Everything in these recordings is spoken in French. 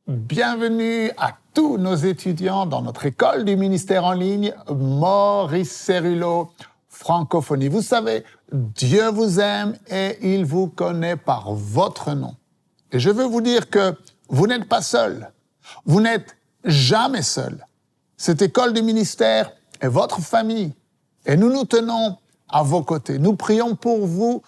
Bienvenue à tous nos étudiants dans notre école du ministère en ligne, Maurice Cérulo, Francophonie. Vous savez, Dieu vous aime et il vous connaît par votre nom. Et je veux vous dire que vous n'êtes pas seul. Vous n'êtes jamais seul. Cette école du ministère est votre famille et nous nous tenons à vos côtés. Nous prions pour vous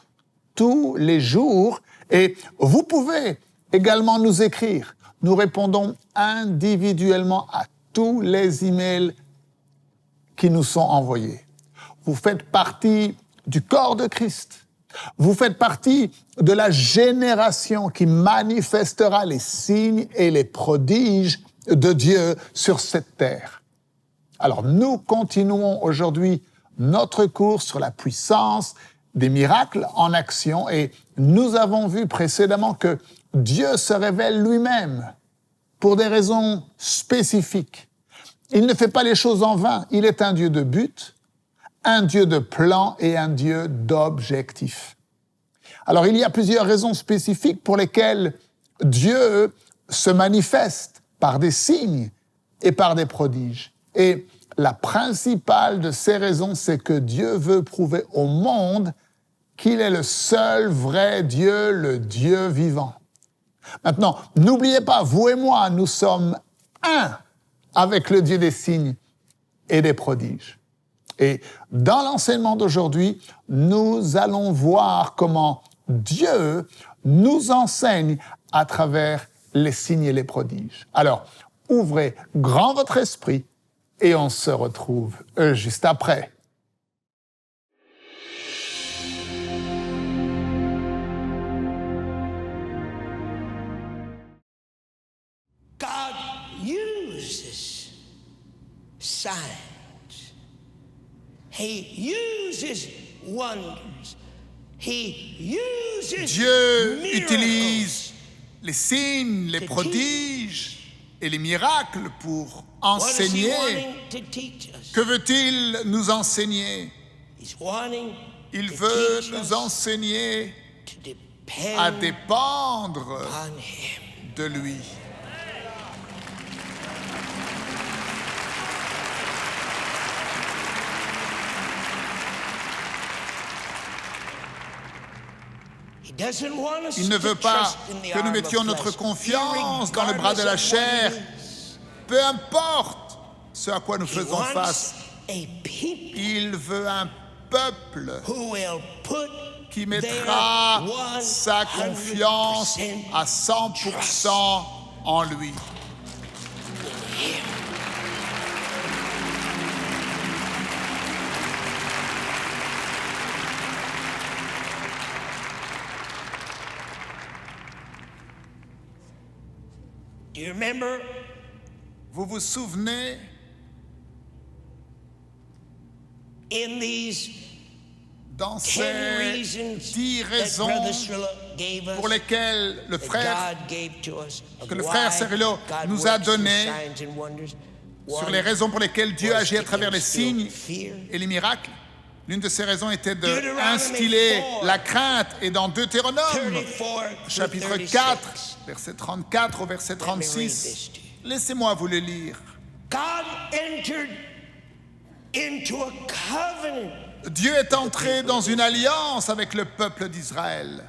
tous les jours et vous pouvez également nous écrire. Nous répondons individuellement à tous les emails qui nous sont envoyés. Vous faites partie du corps de Christ. Vous faites partie de la génération qui manifestera les signes et les prodiges de Dieu sur cette terre. Alors, nous continuons aujourd'hui notre cours sur la puissance des miracles en action et nous avons vu précédemment que Dieu se révèle lui-même pour des raisons spécifiques. Il ne fait pas les choses en vain. Il est un Dieu de but, un Dieu de plan et un Dieu d'objectif. Alors, il y a plusieurs raisons spécifiques pour lesquelles Dieu se manifeste par des signes et par des prodiges. Et la principale de ces raisons, c'est que Dieu veut prouver au monde qu'il est le seul vrai Dieu, le Dieu vivant. Maintenant, n'oubliez pas, vous et moi, nous sommes un avec le Dieu des signes et des prodiges. Et dans l'enseignement d'aujourd'hui, nous allons voir comment Dieu nous enseigne à travers les signes et les prodiges. Alors, ouvrez grand votre esprit et on se retrouve juste après. Signs. He uses wonders. He uses Dieu miracles. utilise les signes, les prodiges et les miracles pour enseigner. Que veut-il nous enseigner? Il veut nous enseigner à dépendre de lui. Il ne veut pas que nous mettions notre confiance dans le bras de la chair, peu importe ce à quoi nous faisons face. Il veut un peuple qui mettra sa confiance à 100% en lui. Vous vous souvenez dans ces 10 raisons pour lesquelles le frère Cérulo nous a donné, sur les raisons pour lesquelles Dieu agit à travers les signes et les miracles, l'une de ces raisons était d'instiller la crainte. Et dans Deutéronome, chapitre 4, verset 34 au verset 36, laissez-moi vous le lire. Dieu est entré dans une alliance avec le peuple d'Israël.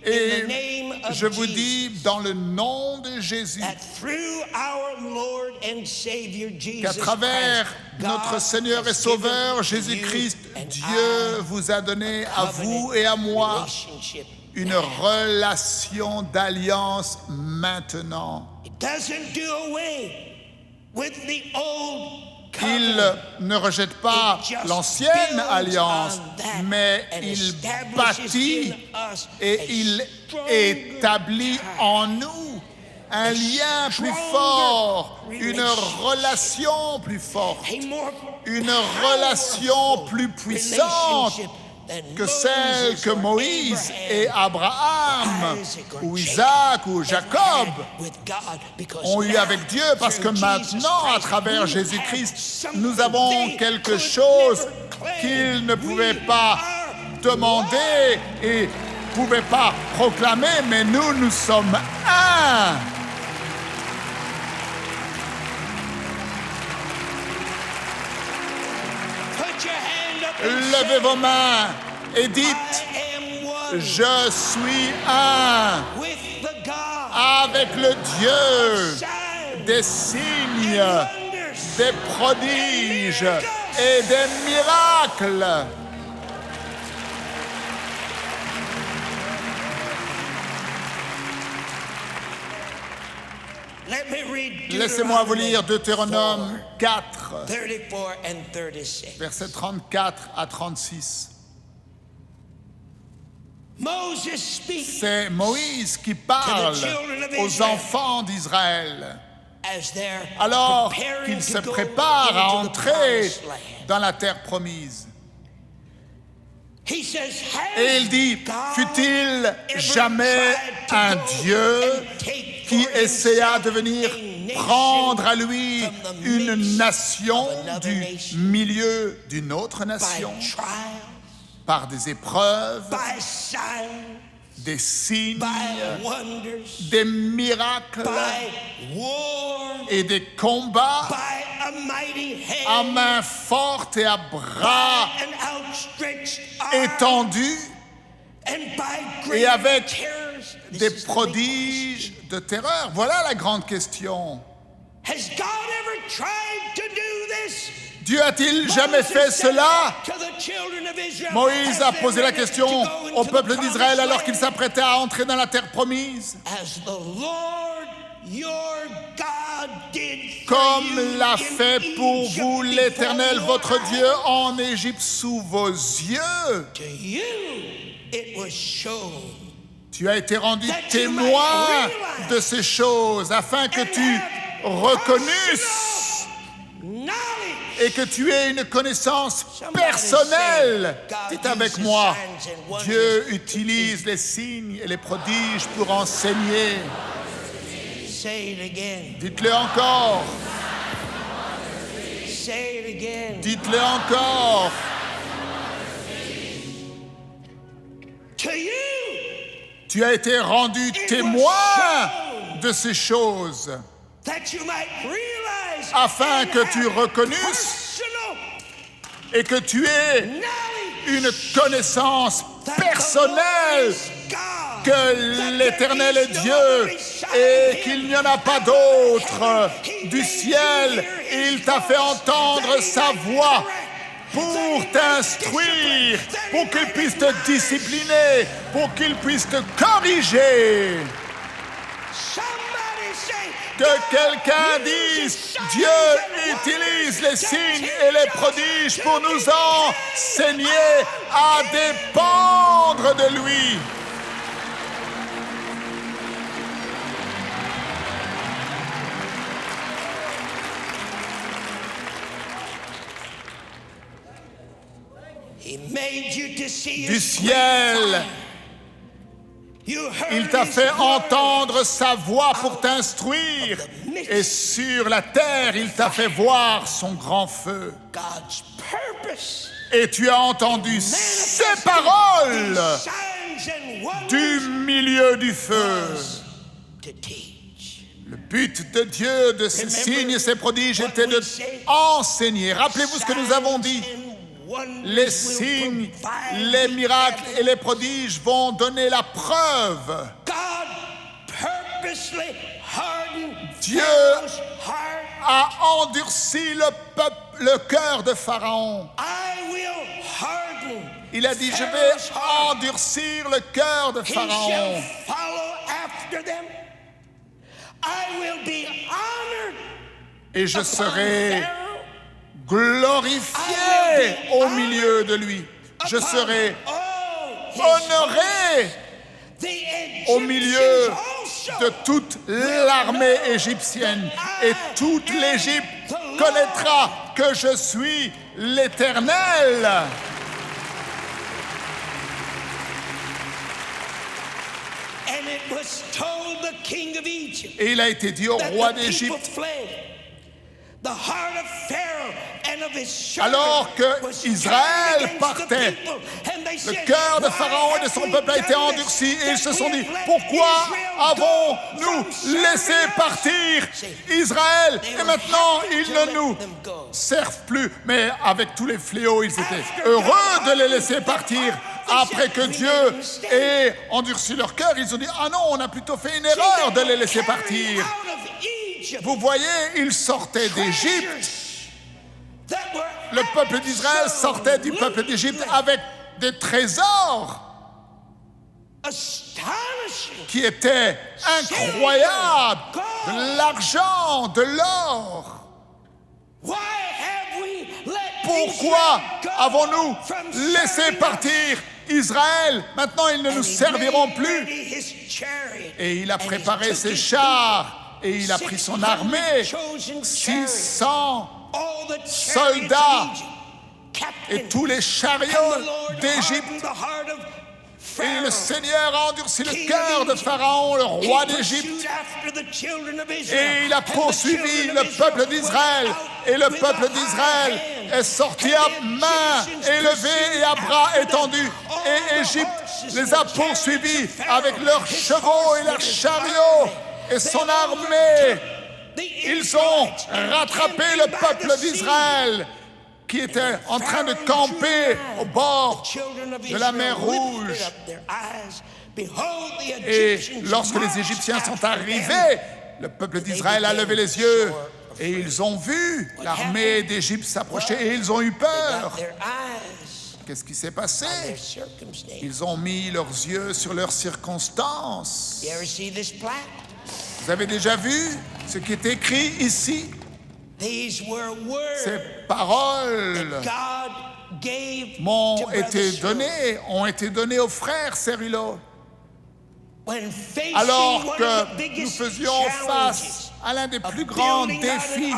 Et je vous dis, dans le nom de Jésus, qu'à travers notre Seigneur et Sauveur Jésus-Christ, Dieu vous a donné à vous et à moi une relation d'alliance maintenant. Il ne rejette pas l'ancienne alliance, mais il bâtit et il établit en nous un lien plus fort, une relation plus forte, une relation plus puissante que celle que Moïse et Abraham ou Isaac ou Jacob ont eu avec Dieu, parce que maintenant, à travers Jésus-Christ, nous avons quelque chose qu'ils ne pouvaient pas demander et ne pouvaient pas proclamer, mais nous sommes mains. Put your hand up and Levez vos mains et say, dites, I am one je suis un with the God avec le Dieu signs des signes, and wonders. des prodiges et des miracles. Let me read Laissez-moi vous lire Deuteronomy Deutéronome 4, 34 and 36. versets 34 à 36. Moses speaks C'est Moïse qui parle aux enfants d'Israël as they're alors preparing qu'ils se to go préparent à into the entrer promised land. dans la terre promise. He says, Et il dit, God fut-il ever jamais tried to un go Dieu and take qui for essaya himself de venir a nation prendre à lui from the une midst nation of another du nation milieu d'une autre by nation trials, par des épreuves, by signs, des signes, by wonders, des miracles by war, et des combats by a mighty à hand, main forte et à bras by an outstretched arm, étendus and by et great avec terrors. This des is the big prodiges de terreur. Voilà la grande question. question. Has God ever tried to do this? Dieu a-t-il jamais fait cela? Moïse a posé la question au peuple d'Israël alors qu'il s'apprêtait à entrer dans la terre promise. Comme l'a fait pour vous l'Éternel, votre Dieu, en Égypte sous vos yeux. Tu as été rendu témoin de ces choses afin que tu reconnaisses et que tu aies une connaissance personnelle. Dites avec moi, Dieu utilise les signes et les prodiges pour enseigner. Dites-le encore. Dites-le encore. Tu as été rendu témoin de ces choses afin que tu reconnaisses et que tu aies une connaissance personnelle que l'Éternel est Dieu et qu'il n'y en a pas d'autre du ciel. Il t'a fait entendre sa voix pour t'instruire, pour qu'il puisse te discipliner, pour qu'il puisse te corriger. Que quelqu'un dise, Dieu utilise les signes et les prodiges pour nous enseigner à dépendre de lui. Du ciel, il t'a fait entendre sa voix pour t'instruire, et sur la terre, il t'a fait voir son grand feu. Et tu as entendu ses paroles du milieu du feu. Le but de Dieu, de ces signes et ces prodiges, était de enseigner. Rappelez-vous ce que nous avons dit. Les signes, les miracles et les prodiges vont donner la preuve. Dieu a endurci le cœur de Pharaon. Il a dit, je vais endurcir le cœur de Pharaon. Et je serai glorifié au milieu de lui. Je serai honoré au milieu de toute l'armée égyptienne. Et toute l'Égypte connaîtra que je suis l'Éternel. Et il a été dit au roi d'Égypte, alors que Israël partait le cœur de Pharaon et de son peuple a été endurci et ils se sont dit, pourquoi avons-nous laissé partir Israël et maintenant ils ne nous servent plus? Mais avec tous les fléaux, ils étaient heureux de les laisser partir. Après que Dieu ait endurci leur cœur, ils ont dit, ah non, on a plutôt fait une erreur de les laisser partir. Vous voyez, ils sortaient d'Égypte. Le peuple d'Israël sortait du peuple d'Égypte avec des trésors qui étaient incroyables, de l'argent, de l'or. Pourquoi avons-nous laissé partir Israël? Maintenant, ils ne nous serviront plus. Et il a préparé ses chars et il a pris son armée, 600 soldats et tous les chariots d'Égypte. Et le Seigneur a endurci le cœur de Pharaon, le roi d'Égypte. Et il a poursuivi le peuple d'Israël. Et le peuple d'Israël est sorti à main élevée et à bras étendus. Et Égypte les a poursuivis avec leurs chevaux et leurs chariots et son armée. Ils ont rattrapé le peuple d'Israël qui était en train de camper au bord de la mer Rouge. Et lorsque les Égyptiens sont arrivés, le peuple d'Israël a levé les yeux et ils ont vu l'armée d'Égypte s'approcher et ils ont eu peur. Qu'est-ce qui s'est passé? Ils ont mis leurs yeux sur leurs circonstances. Vous avez déjà vu ce qui est écrit ici? Ces paroles ont été données aux frères Cerullo. Alors que nous faisions face à l'un des plus grands défis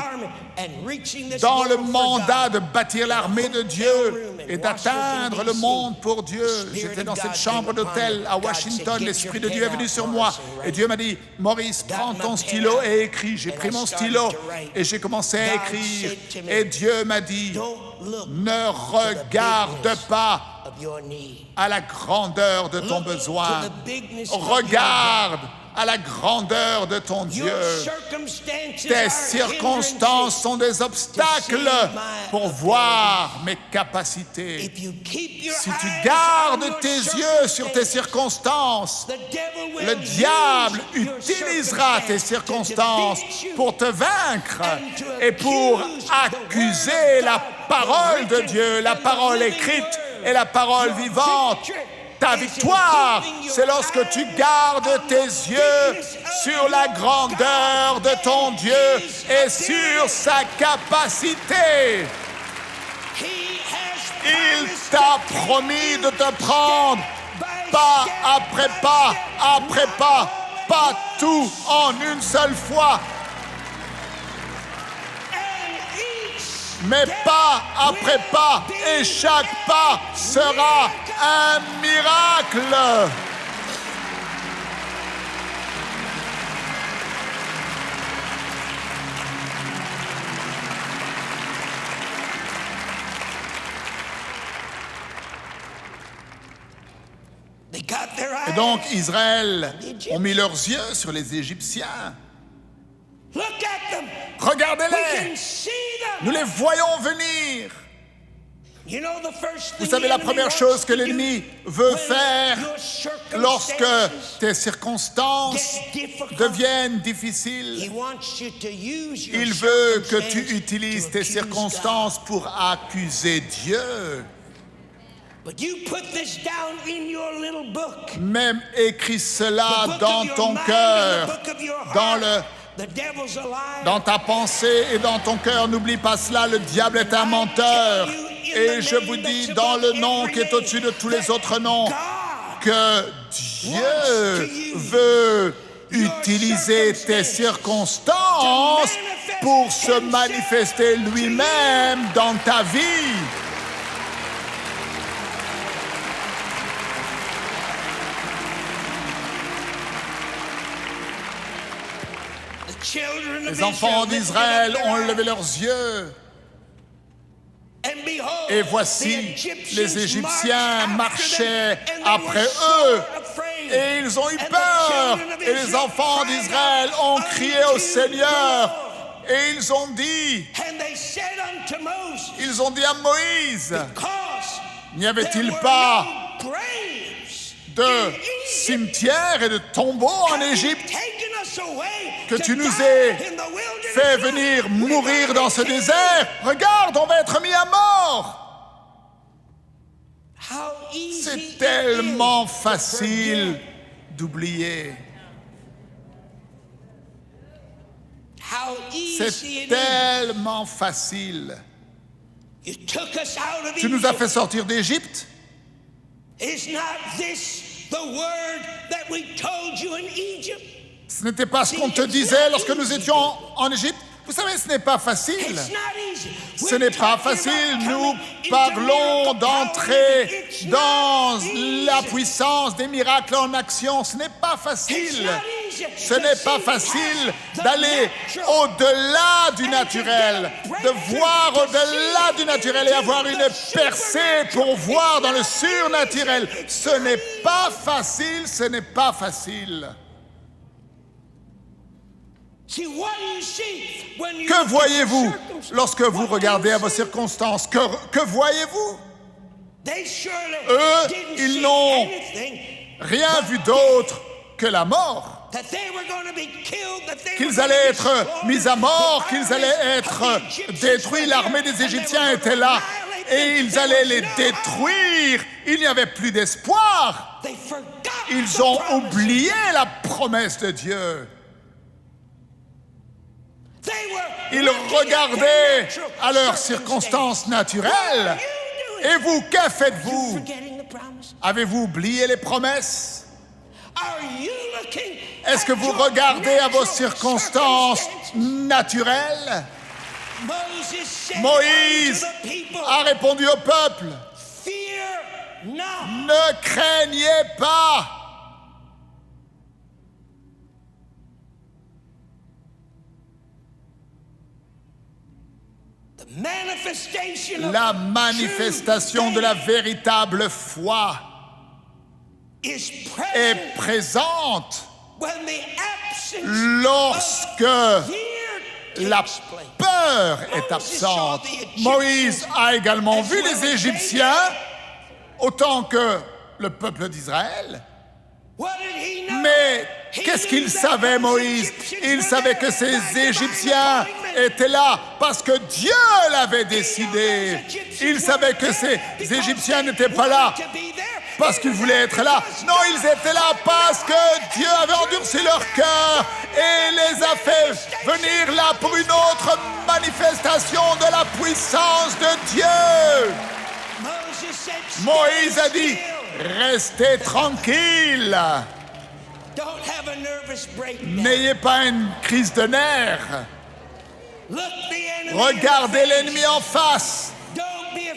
dans le mandat de bâtir l'armée de Dieu et d'atteindre le monde pour Dieu. J'étais dans cette chambre d'hôtel à Washington, l'Esprit de Dieu est venu sur moi et Dieu m'a dit, Maurice, prends ton stylo et écris. J'ai pris mon stylo et j'ai commencé à écrire et Dieu m'a dit, ne regarde pas à la grandeur de ton besoin, regarde à la grandeur de ton Dieu. Tes circonstances sont des obstacles pour voir mes capacités. Si tu gardes tes yeux sur tes circonstances, le diable utilisera tes circonstances pour te vaincre et pour accuser la parole de Dieu, la parole écrite et la parole vivante. Ta victoire, c'est lorsque tu gardes tes yeux sur la grandeur de ton Dieu et sur sa capacité. Il t'a promis de te prendre pas après pas, après pas, pas tout en une seule fois, mais pas après pas, et chaque pas sera un miracle. Et donc Israël ont mis leurs yeux sur les Égyptiens. Regardez-les, nous les voyons venir. Vous savez, la première chose que l'ennemi veut faire lorsque tes circonstances deviennent difficiles, il veut que tu utilises tes circonstances pour accuser Dieu. Même écris cela dans ton cœur, dans ta pensée et dans ton cœur. N'oublie pas cela, le diable est un menteur. Et je vous dis, dans le nom qui est au-dessus de tous les autres noms, que Dieu veut utiliser tes circonstances pour se manifester lui-même dans ta vie. Les enfants d'Israël ont levé leurs yeux Et voici, les Égyptiens marchaient après eux, et ils ont eu peur. Et les enfants d'Israël ont crié au Seigneur, et ils ont dit à Moïse, n'y avait-il pas de cimetières et de tombeaux en Égypte que tu nous aies fait venir mourir dans ce désert? Regarde, on va être mis à mort. C'est tellement facile d'oublier. C'est tellement facile. Tu nous as fait sortir d'Égypte. Ce n'était pas ce qu'on te disait lorsque nous étions en Égypte. Vous savez, ce n'est pas facile. Ce n'est pas facile. Nous parlons d'entrer dans la puissance des miracles en action. Ce n'est pas facile. Ce n'est pas facile d'aller au-delà du naturel, de voir au-delà du naturel et avoir une percée pour voir dans le surnaturel. Ce n'est pas facile, ce n'est pas facile. Que voyez-vous lorsque vous regardez à vos circonstances? Que voyez-vous? Eux, ils n'ont rien vu d'autre que la mort. Qu'ils allaient être mis à mort, qu'ils allaient être détruits. L'armée des Égyptiens était là et ils allaient les détruire. Il n'y avait plus d'espoir. Ils ont oublié la promesse de Dieu. Ils regardaient à leurs circonstances naturelles. Et vous, que faites-vous? Avez-vous oublié les promesses? Est-ce que vous regardez à vos circonstances naturelles? Moïse a répondu au peuple, ne craignez pas. La manifestation de la véritable foi est présente lorsque la peur est absente. Moïse a également vu les Égyptiens autant que le peuple d'Israël. Mais qu'est-ce qu'il savait, Moïse? Il savait que ces Égyptiens étaient là parce que Dieu l'avait décidé. Il savait que ces Égyptiens n'étaient pas là parce qu'ils voulaient être là. Non, ils étaient là parce que Dieu avait endurci leur cœur et les a fait venir là pour une autre manifestation de la puissance de Dieu. Moïse a dit, restez tranquille. N'ayez pas une crise de nerfs. Regardez l'ennemi en face.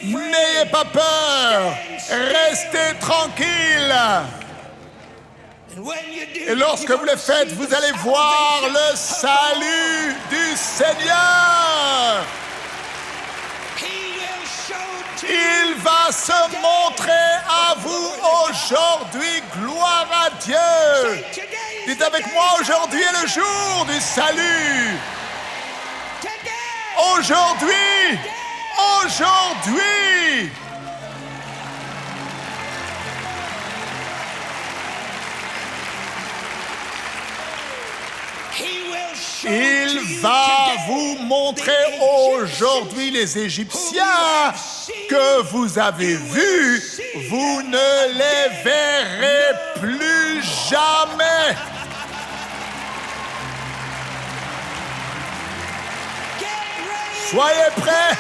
N'ayez pas peur. Restez tranquille. Et lorsque vous le faites, vous allez voir le salut du Seigneur. Il va se montrer à vous aujourd'hui. Gloire à Dieu. Dites avec moi, aujourd'hui est le jour du salut. Aujourd'hui. Aujourd'hui. Il va vous montrer aujourd'hui, les Égyptiens que vous avez vus, vous ne les verrez plus jamais. Soyez prêts.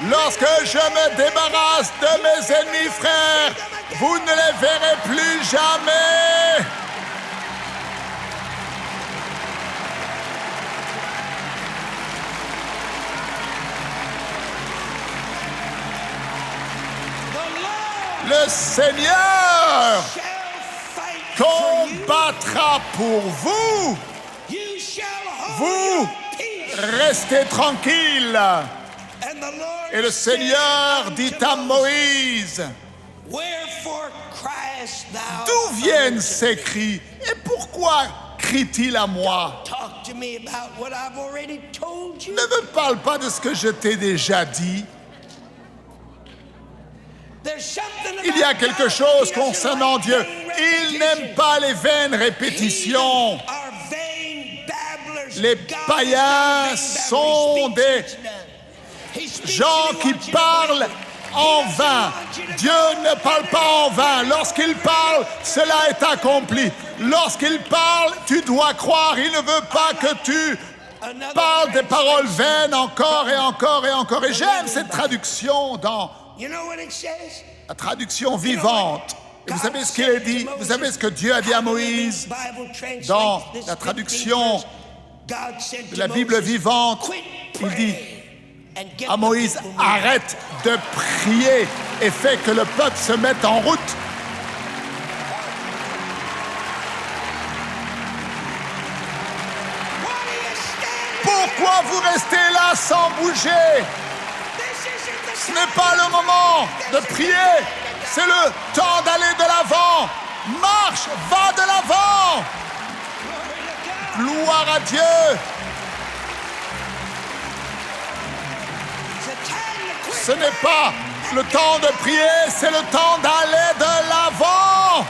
Lorsque je me débarrasse de mes ennemis, frères, vous ne les verrez plus jamais. Le Seigneur combattra pour vous. Vous restez tranquille. And the Lord Et le Seigneur said dit unto à Moses, Moïse, Wherefore criest thou d'où viennent unto ces me? cris? Et pourquoi crie-t-il à moi? Talk to me about what I've already told you. Ne me parle pas de ce que je t'ai déjà dit. There's something Il y a about quelque God. chose He doesn't concernant like Dieu. vain Il repetition. n'aime pas les vaines Heathen répétitions. are vain babblers. Les God is not a païens vain sont babbler. He des speaks none. He speaks gens and he qui wants you to parlent believe it. He en doesn't vain. want you to Dieu go ne parle pas en vain. Lorsqu'il parle, cela est accompli. Lorsqu'il parle, tu dois croire. Il ne veut pas que tu Another parles des paroles translation. vaines encore et encore et encore. Et j'aime cette traduction dans You know what it says? la traduction vivante. Et vous savez ce qu'il a dit? Vous savez ce que Dieu a dit à Moïse dans la traduction de la Bible vivante? Il dit à Moïse, arrête de prier et fais que le peuple se mette en route. Pourquoi vous restez là sans bouger? Ce n'est pas le moment de prier, c'est le temps d'aller de l'avant. Marche, va de l'avant. Gloire à Dieu. Ce n'est pas le temps de prier, c'est le temps d'aller de l'avant.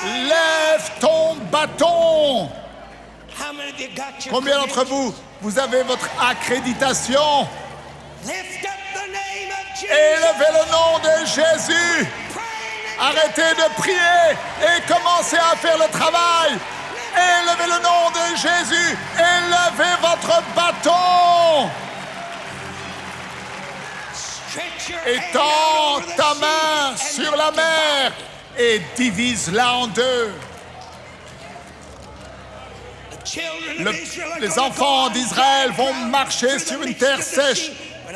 Lève ton bâton. Combien d'entre vous, vous avez votre accréditation? Élevez le nom de Jésus. Arrêtez de prier et commencez à faire le travail. Élevez le nom de Jésus. Élevez votre bâton. Étends ta main sur la mer et divise-la en deux. Les enfants d'Israël vont marcher sur une terre sèche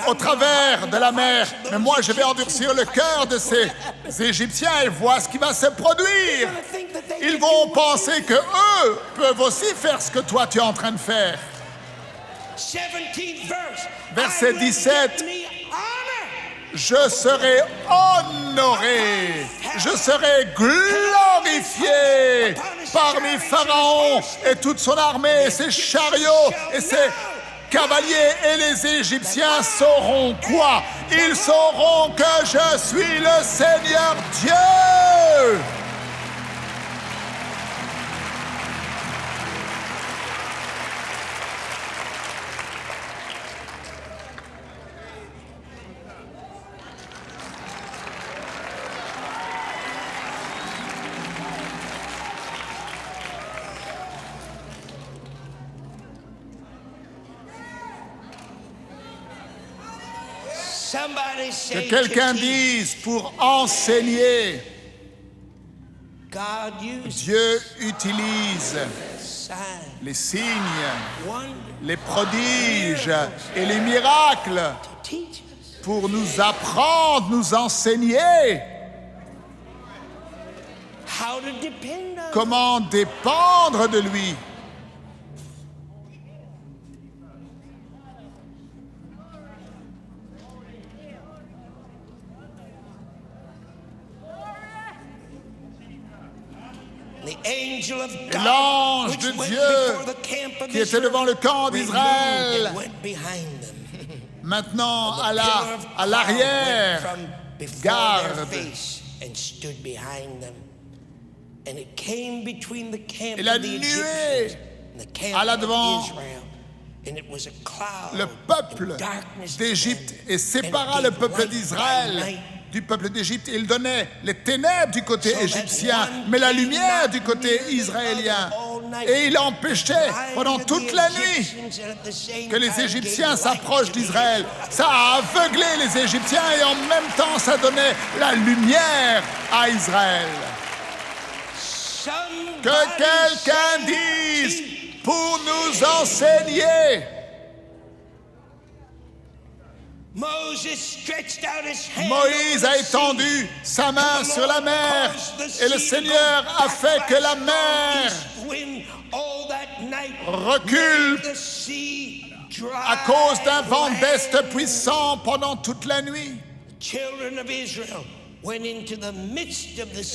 au travers de la mer. Mais moi, je vais endurcir le cœur de ces Égyptiens et voir ce qui va se produire. Ils vont penser que eux peuvent aussi faire ce que toi tu es en train de faire. Verset 17. Je serai honoré, je serai glorifié parmi Pharaon et toute son armée, et ses chariots et ses cavaliers. Et les Égyptiens sauront quoi? Ils sauront que je suis le Seigneur Dieu. Que quelqu'un dise pour enseigner. Dieu utilise les signes, les prodiges et les miracles pour nous apprendre, nous enseigner comment dépendre de lui. L'ange de Dieu qui était devant le camp d'Israël, maintenant à l'arrière, garde. Et la nuée alla devant le peuple d'Égypte et sépara le peuple d'Israël du peuple d'Égypte. Il donnait les ténèbres du côté égyptien, mais la lumière du côté israélien. Et il empêchait pendant toute la nuit que les Égyptiens s'approchent d'Israël. Ça a aveuglé les Égyptiens et en même temps ça donnait la lumière à Israël. Que quelqu'un dise pour nous enseigner. Moïse a étendu sa main sur la mer et le Seigneur a fait que la mer recule à cause d'un vent d'est puissant pendant toute la nuit.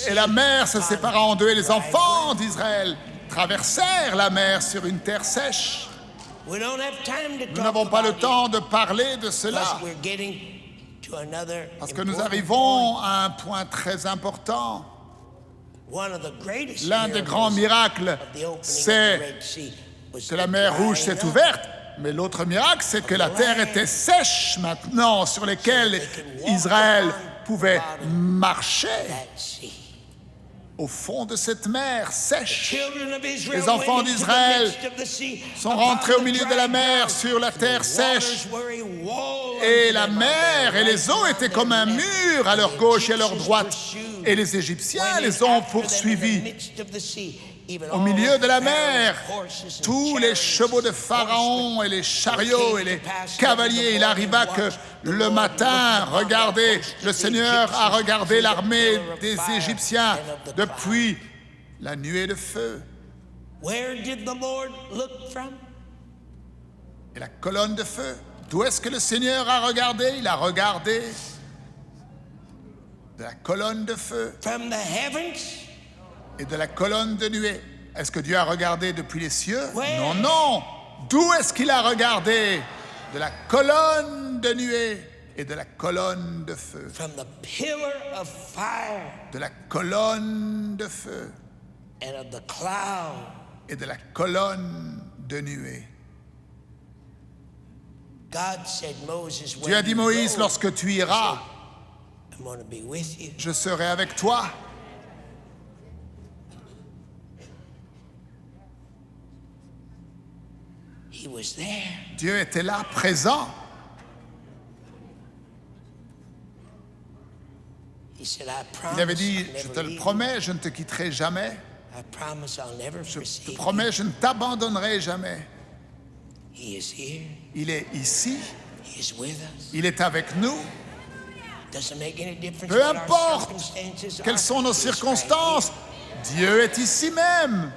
Et la mer se sépara en deux et les enfants d'Israël traversèrent la mer sur une terre sèche. Nous n'avons pas le temps de parler de cela parce que nous arrivons à un point très important. L'un des grands miracles, c'est que la mer Rouge s'est ouverte, mais l'autre miracle, c'est que la terre était sèche maintenant, sur laquelle Israël pouvait marcher au fond de cette mer sèche. Les enfants d'Israël sont rentrés au milieu de la mer sur la terre sèche, et la mer et les eaux étaient comme un mur à leur gauche et à leur droite, et les Égyptiens les ont poursuivis. Au milieu de la mer, tous les chevaux de Pharaon et les chariots et les cavaliers, il arriva que le matin, regardez, le Seigneur a regardé l'armée des Égyptiens depuis la nuée de feu. Et la colonne de feu, d'où est-ce que le Seigneur a regardé? Il a regardé de la colonne de feu et de la colonne de nuée. Est-ce que Dieu a regardé depuis les cieux? Non, non. D'où est-ce qu'il a regardé? De la colonne de nuée et de la colonne de feu. De la colonne de feu et de la colonne de nuée. Dieu a dit, Moïse, lorsque tu iras, je serai avec toi. Dieu était là, présent. Il avait dit, je te le promets, je ne te quitterai jamais. Je te promets, je ne t'abandonnerai jamais. Il est ici. Il est avec nous. Peu importe quelles sont nos circonstances, Dieu est ici même.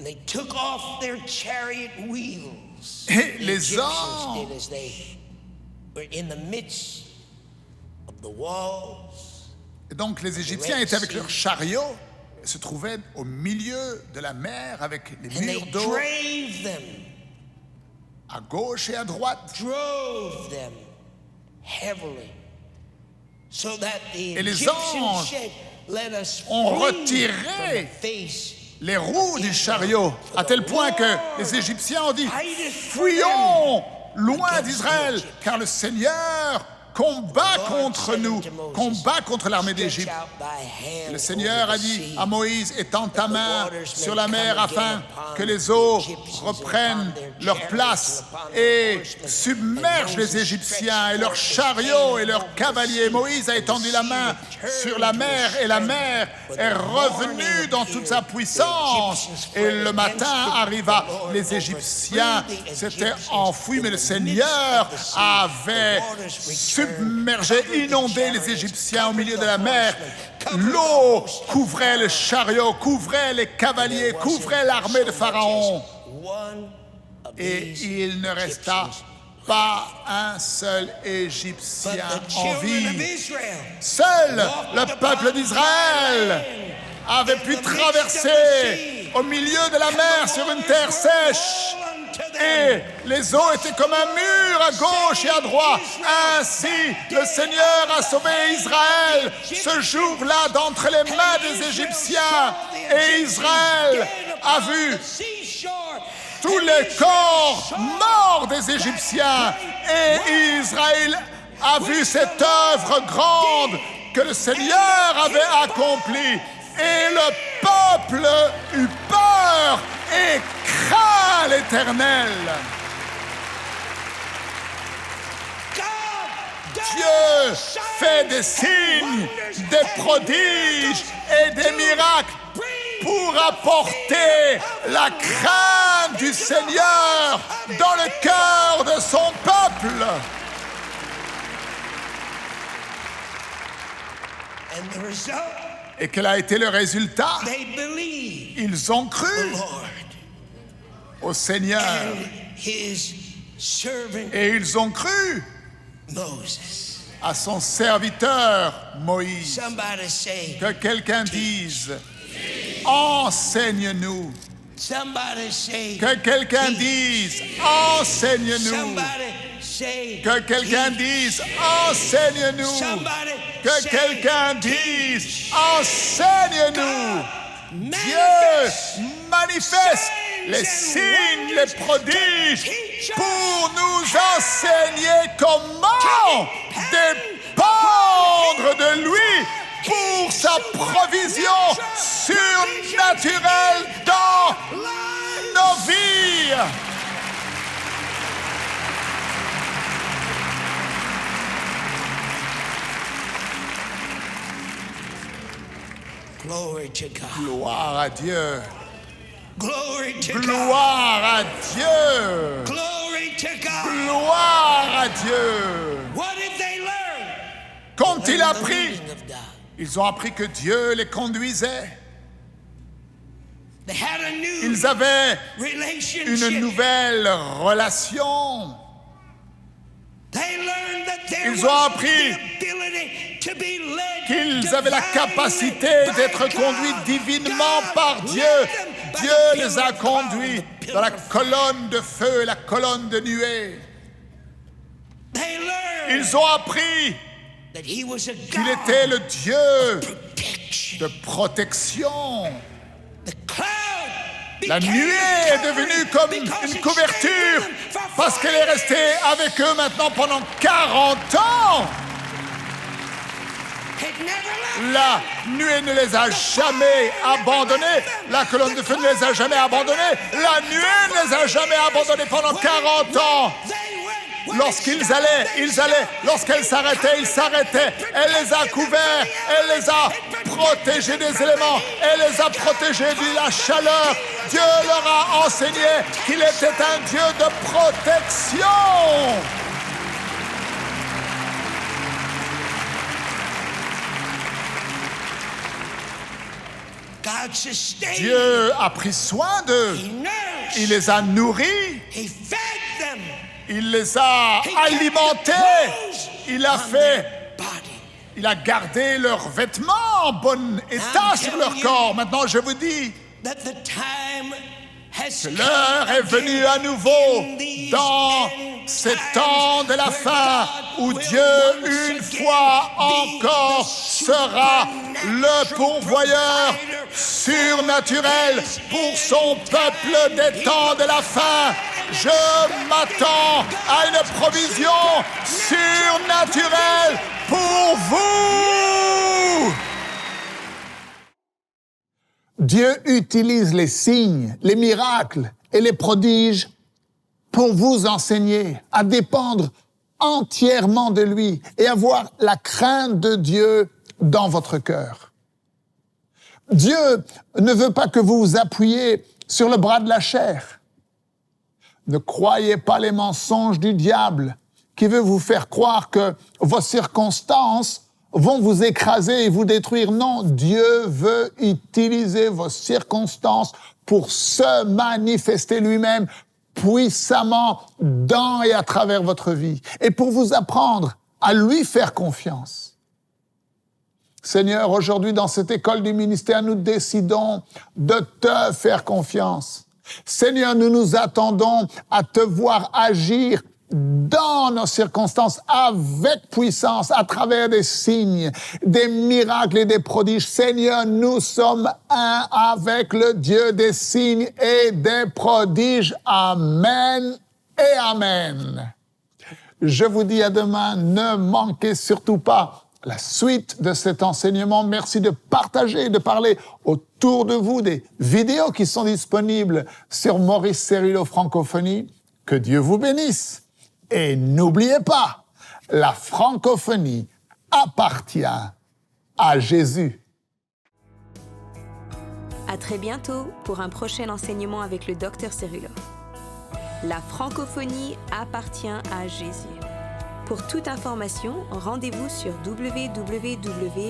They took off their chariot wheels. Et les hommes did as they were in the midst of the walls. Et donc les Égyptiens étaient avec leurs chariots et se trouvaient au milieu de la mer avec les murs d'eau à gauche et à droite. Drove them heavily, so that the Et les Egyptians anges said, "Let us ont flee retiré from the face les roues du chariot, à tel point que les Égyptiens ont dit, fuyons loin d'Israël, car le Seigneur combat contre nous, combat contre l'armée d'Égypte. Le Seigneur a dit à Moïse, étends ta main sur la mer afin que les eaux reprennent leur place et submergent les Égyptiens et leurs chariots et leurs cavaliers. Moïse a étendu la main sur la mer et la mer est revenue dans toute sa puissance. Et le matin arriva, les Égyptiens s'étaient enfouis, mais le Seigneur avait submergé, inondé les Égyptiens au milieu de la mer. L'eau couvrait le chariot, couvrait les cavaliers, couvrait l'armée de Pharaon. Et il ne resta pas un seul Égyptien en vie. Seul le peuple d'Israël avait pu traverser au milieu de la mer sur une terre sèche. Et les eaux étaient comme un mur à gauche et à droite. Ainsi, le Seigneur a sauvé Israël ce jour-là d'entre les mains des Égyptiens. Et Israël a vu tous les corps morts des Égyptiens. Et Israël a vu cette œuvre grande que le Seigneur avait accomplie. Et le peuple eut peur et craint l'Éternel. Dieu fait des signes, des prodiges et des miracles pour apporter la crainte du Seigneur dans le cœur de son peuple. And the result, Et quel a été le résultat? they believed Ils ont cru the Lord au Seigneur and his servant et ils ont cru Moses. à son serviteur Moïse. Somebody say, Que quelqu'un dise, enseigne-nous. somebody say, Que quelqu'un dise, enseigne-nous. somebody say, Que quelqu'un dise, enseigne-nous. somebody Que say, quelqu'un dise, enseigne-nous. Dieu manifeste les signes, les prodiges pour nous enseigner comment dépendre de lui pour sa provision surnaturelle dans nos vies. glory to God. Gloire à Dieu. Glory to God. Gloire à Dieu. Glory to God. Gloire à Dieu. What did they learn? Qu'ont-ils The appris? leading of God. Ils ont appris que Dieu les conduisait. They had a new Ils avaient relationship. une nouvelle relation. They learned that there Ils was ont appris the ability to be led qu'ils avaient la divinely capacité by d'être God. conduits divinement God par led Dieu. them by Dieu the les pillar a of cloud, conduits the pillar dans la of colonne de feu et la colonne de nuée. They learned Ils ont appris that he was a qu'il God était le Dieu of protection. de protection. The cloud La became nuée a est devenue covering comme because une it couverture stayed with them for parce qu'elle est 40 restée years. avec eux maintenant pendant 40 ans. It never left. La nuée ne les a jamais abandonnés. La colonne de feu ne les a jamais abandonnés. La nuée ne les a jamais abandonnés pendant 40 ans. Lorsqu'ils allaient, ils allaient. Lorsqu'elles s'arrêtaient, ils s'arrêtaient. Elle les a couverts. Elle les a protégés des éléments. Elle les a protégés de la chaleur. Dieu leur a enseigné qu'il était un Dieu de protection. God sustained Dieu a pris soin d'eux. them. He nursed. Il les a nourris. He fed them. Il les a alimentés. Il a fait, il a gardé leurs vêtements en bon état sur leur corps. Maintenant, je vous dis That the time has que l'heure est venue à nouveau dans ces temps de la fin où Dieu, une fois encore, sera le pourvoyeur surnaturel pour son peuple des temps de la fin. Je m'attends à une provision surnaturelle pour vous. Dieu utilise les signes, les miracles et les prodiges pour vous enseigner à dépendre entièrement de lui et avoir la crainte de Dieu dans votre cœur. Dieu ne veut pas que vous vous appuyiez sur le bras de la chair. Ne croyez pas les mensonges du diable qui veut vous faire croire que vos circonstances vont vous écraser et vous détruire. Non, Dieu veut utiliser vos circonstances pour se manifester lui-même puissamment dans et à travers votre vie et pour vous apprendre à lui faire confiance. Seigneur, aujourd'hui dans cette école du ministère, nous décidons de te faire confiance. Seigneur, nous nous attendons à te voir agir dans nos circonstances, avec puissance, à travers des signes, des miracles et des prodiges. Seigneur, nous sommes un avec le Dieu des signes et des prodiges. Amen et Amen. Je vous dis à demain, ne manquez surtout pas la suite de cet enseignement. Merci de partager, de parler autour de vous des vidéos qui sont disponibles sur Maurice Cerullo Francophonie. Que Dieu vous bénisse. Et n'oubliez pas, la francophonie appartient à Jésus. À très bientôt pour un prochain enseignement avec le Dr Cerullo. La francophonie appartient à Jésus. Pour toute information, rendez-vous sur www.mcwe.fr.